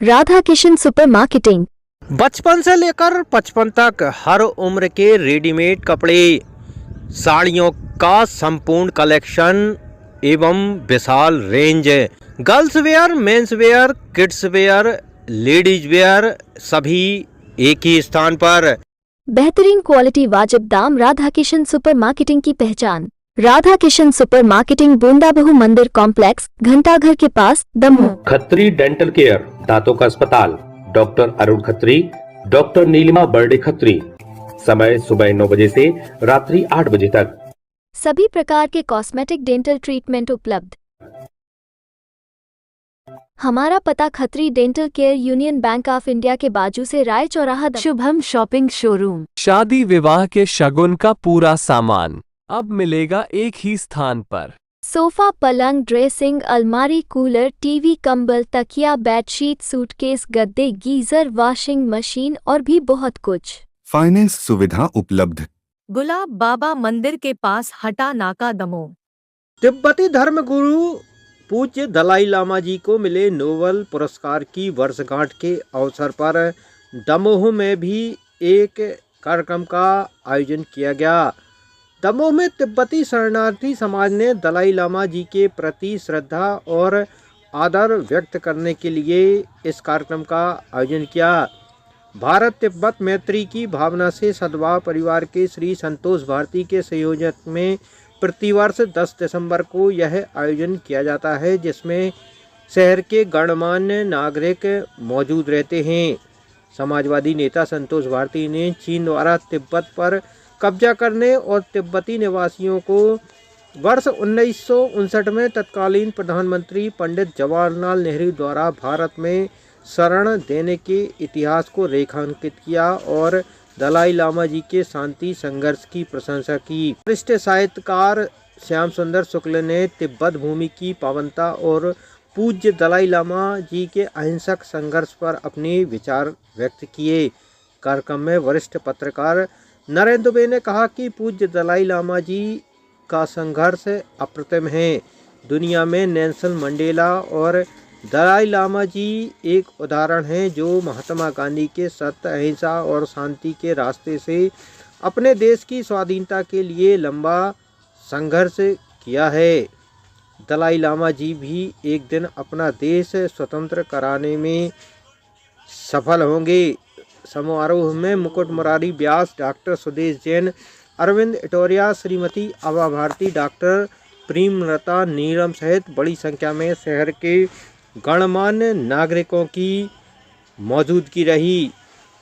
Radha Kishan super marketing. बचपन से लेकर 55 तक हर उम्र के रेडीमेड कपड़े, साड़ियों का संपूर्ण कलेक्शन एवं विशाल range. Girls wear, men's wear, kids wear, ladies wear सभी एक ही स्थान पर। बेहतरीन क्वालिटी, वाजिब दाम। राधा किशन सुपर मार्केटिंग की पहचान। राधा किशन सुपर मार्केटिंग, बूंदाबहू मंदिर कॉम्प्लेक्स, घंटाघर के पास, दमोह। खत्री डेंटल केयर, दांतों का अस्पताल, डॉक्टर अरुण खत्री, डॉक्टर नीलिमा बर्डे खत्री। समय सुबह 9 बजे से रात्रि 8 बजे तक। सभी प्रकार के कॉस्मेटिक डेंटल ट्रीटमेंट उपलब्ध। हमारा पता Khatri dental care, union bank of India के बाजू से, राय चौराहा, शुभम शॉपिंग शोरूम। शादी विवाह के शगुन का पूरा सामान अब मिलेगा एक ही स्थान पर। सोफा, पलंग, ड्रेसिंग, अलमारी, कूलर, टीवी, कंबल, तकिया, बेडशीट, सूटकेस, गद्दे, गीजर, वॉशिंग मशीन और भी बहुत कुछ। फाइनेंस सुविधा उपलब्ध। गुलाब बाबा मंदिर के पास, हटा नाका, दमोह। तिब्बती धर्मगुरु पूज्य दलाई लामा जी को मिले नोबेल पुरस्कार की वर्षगांठ के अवसर पर दमोह में भी एक कार्यक्रम का आयोजन किया गया। दमोह में तिब्बती शरणार्थी समाज ने दलाई लामा जी के प्रति श्रद्धा और आदर व्यक्त करने के लिए इस कार्यक्रम का आयोजन किया। भारत तिब्बत मैत्री की भावना से सद्भाव परिवार के श्री संतोष भारती के संयोजन में प्रतिवर्ष 10 दिसंबर को यह आयोजन किया जाता है, जिसमें शहर के गणमान्य नागरिक मौजूद रहते हैं। समाजवादी नेता संतोष भारती ने चीन द्वारा तिब्बत पर कब्जा करने और तिब्बती निवासियों को वर्ष 1959 में तत्कालीन प्रधानमंत्री पंडित जवाहरलाल नेहरू द्वारा भारत में शरण देने के इतिहास को रेखांकित किया और दलाई लामा जी के शांति संघर्ष की प्रशंसा की। वरिष्ठ साहित्यकार श्याम सुंदर शुक्ल ने तिब्बत भूमि की पावनता और पूज्य दलाई लामा जी के अहिंसक संघर्ष पर अपने विचार व्यक्त किए। कार्यक्रम में वरिष्ठ पत्रकार नरेंद्र दुबे ने कहा कि पूज्य दलाई लामा जी का संघर्ष अप्रतिम है। दुनिया में नेल्सन मंडेला और दलाई लामा जी एक उदाहरण हैं, जो महात्मा गांधी के सत्य, अहिंसा और शांति के रास्ते से अपने देश की स्वाधीनता के लिए लंबा संघर्ष किया है। दलाई लामा जी भी एक दिन अपना देश स्वतंत्र कराने में सफल होंगे। समारोह में मुकुट मुरारी व्यास, डॉक्टर सुदेश जैन, अरविंद इटोरिया, श्रीमती आभा भारती, डॉक्टर प्रेमलता नीलम सहित बड़ी संख्या में शहर के गणमान्य नागरिकों की मौजूदगी रही।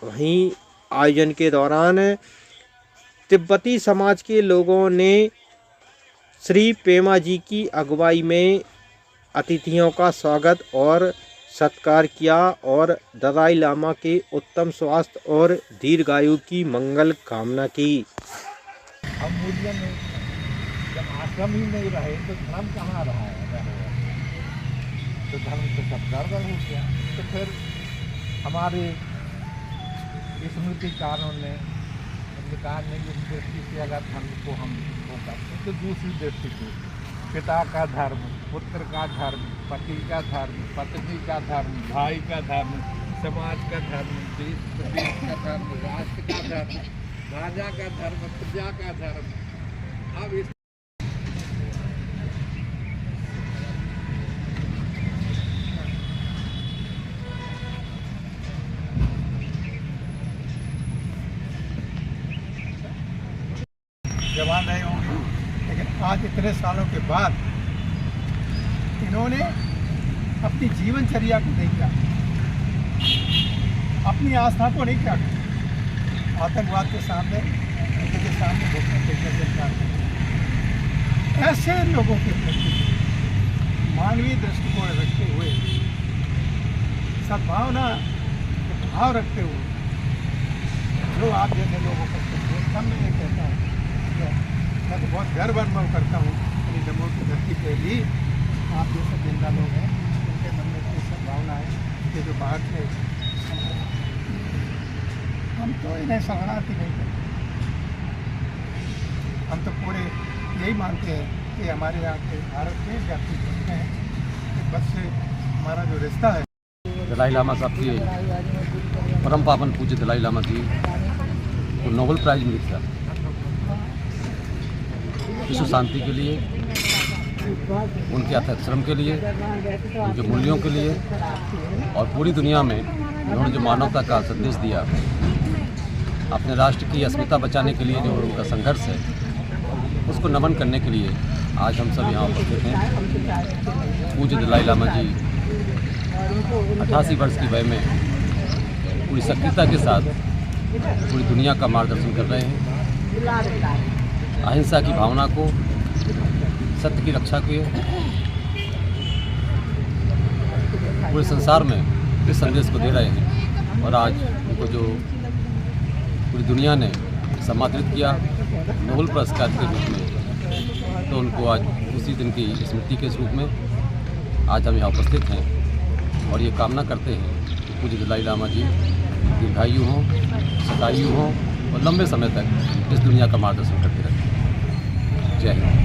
वहीं आयोजन के दौरान तिब्बती समाज के लोगों ने श्री पेमा जी की अगुवाई में अतिथियों का स्वागत और सत्कार किया और दलाई लामा के उत्तम स्वास्थ्य और दीर्घायु की मंगल कामना की। हम मूल्य में जब आश्रम ही नहीं रहे तो धर्म कहाँ रहा है? तो धर्म तो सब गड़बड़ हो गया। तो फिर हमारे स्मृतिकारों ने कहा नहीं, उस दृष्टि से अगर धर्म को हम वो करते तो दूसरी दृष्टि से पिता का धर्म, पुत्र का धर्म, पति का धर्म, पत्नी का धर्म, भाई का धर्म, समाज का धर्म, देश प्रदेश का धर्म, राष्ट्र का धर्म, राजा का धर्म, प्रजा का धर्म। अब इस जवान रहे होंगे, लेकिन आज इतने सालों के बाद इन्होंने अपनी जीवनचर्या को नहीं किया, अपनी आस्था को नहीं किया। आतंकवाद के सामने घुटने टेकने से इनकार कर। ऐसे लोगों के प्रति मानवीय दृष्टिकोण रखते हुए, सद्भावना के भाव रखते हुए जो आप जैसे लोगों को देखता, मैं ये कहता हूँ, मैं तो बहुत गर्व अनुभव करता हूँ अपनी दमोह की धरती पे भी। आप जैसे जिंदा लोग हैं, उनके मन में इतनी सब भावना है कि जो बाहर से, हम तो इन्हें शरणार्थी नहीं करते। हम तो पूरे यही मानते हैं कि हमारे यहाँ के भारत के व्यापी हैं, कि बस से हमारा जो रिश्ता है दलाई लामा साहब के परम पावन पूज्य दलाई लामा जी को नोबेल प्राइज़ मिली था विश्व शांति के लिए, उनके अथक श्रम के लिए, उनके मूल्यों के लिए और पूरी दुनिया में उन्होंने जो मानवता का संदेश दिया, अपने राष्ट्र की अस्मिता बचाने के लिए जो उनका संघर्ष है उसको नमन करने के लिए आज हम सब यहाँ उपस्थित हैं। पूज्य दलाई लामा जी 88 वर्ष की वय में पूरी सक्रियता के साथ पूरी दुनिया का मार्गदर्शन कर रहे हैं। अहिंसा की भावना को, सत्य की रक्षा के पूरे संसार में इस संदेश को दे रहे हैं और आज उनको जो पूरी दुनिया ने सम्मानित किया नोबेल पुरस्कार के रूप में, तो उनको आज उसी दिन की स्मृति के रूप में आज हम यहाँ उपस्थित हैं और ये कामना करते हैं कि पूज्य दलाई लामा जी दीर्घायु हों, शतायु हों और लंबे समय तक इस दुनिया का मार्गदर्शन करते रहें। जय हिंद।